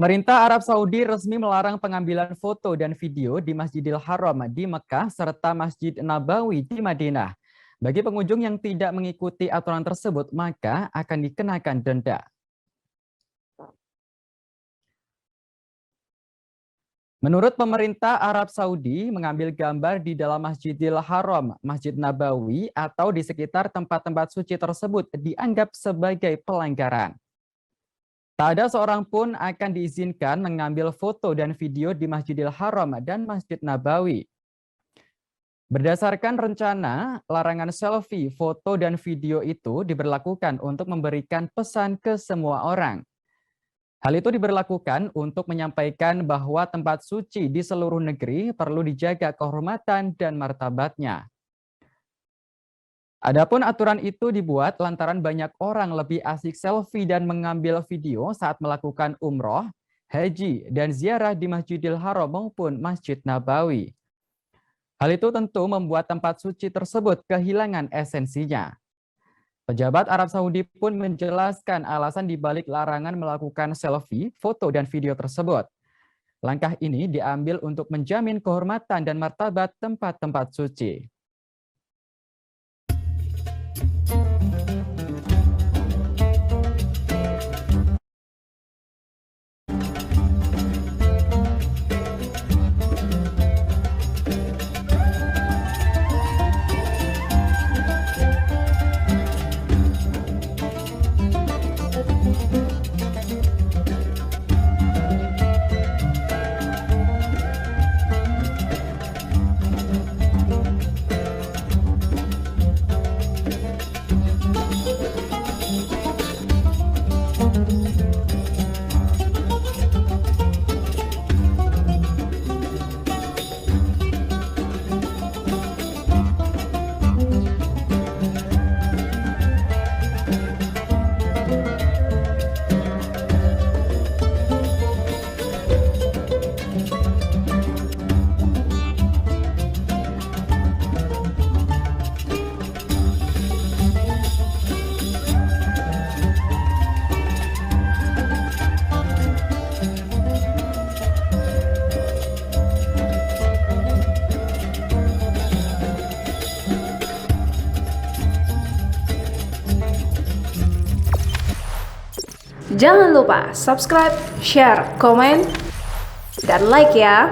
Pemerintah Arab Saudi resmi melarang pengambilan foto dan video di Masjidil Haram di Mekah serta Masjid Nabawi di Madinah. Bagi pengunjung yang tidak mengikuti aturan tersebut, maka akan dikenakan denda. Menurut pemerintah Arab Saudi, mengambil gambar di dalam Masjidil Haram, Masjid Nabawi, atau di sekitar tempat-tempat suci tersebut dianggap sebagai pelanggaran. Tak ada seorang pun akan diizinkan mengambil foto dan video di Masjidil Haram dan Masjid Nabawi. Berdasarkan rencana, larangan selfie, foto, dan video itu diberlakukan untuk memberikan pesan ke semua orang. Hal itu diberlakukan untuk menyampaikan bahwa tempat suci di seluruh negeri perlu dijaga kehormatan dan martabatnya. Adapun aturan itu dibuat lantaran banyak orang lebih asik selfie dan mengambil video saat melakukan umroh, haji, dan ziarah di Masjidil Haram maupun Masjid Nabawi. Hal itu tentu membuat tempat suci tersebut kehilangan esensinya. Pejabat Arab Saudi pun menjelaskan alasan dibalik larangan melakukan selfie, foto, dan video tersebut. Langkah ini diambil untuk menjamin kehormatan dan martabat tempat-tempat suci. Jangan lupa subscribe, share, komen, dan like ya.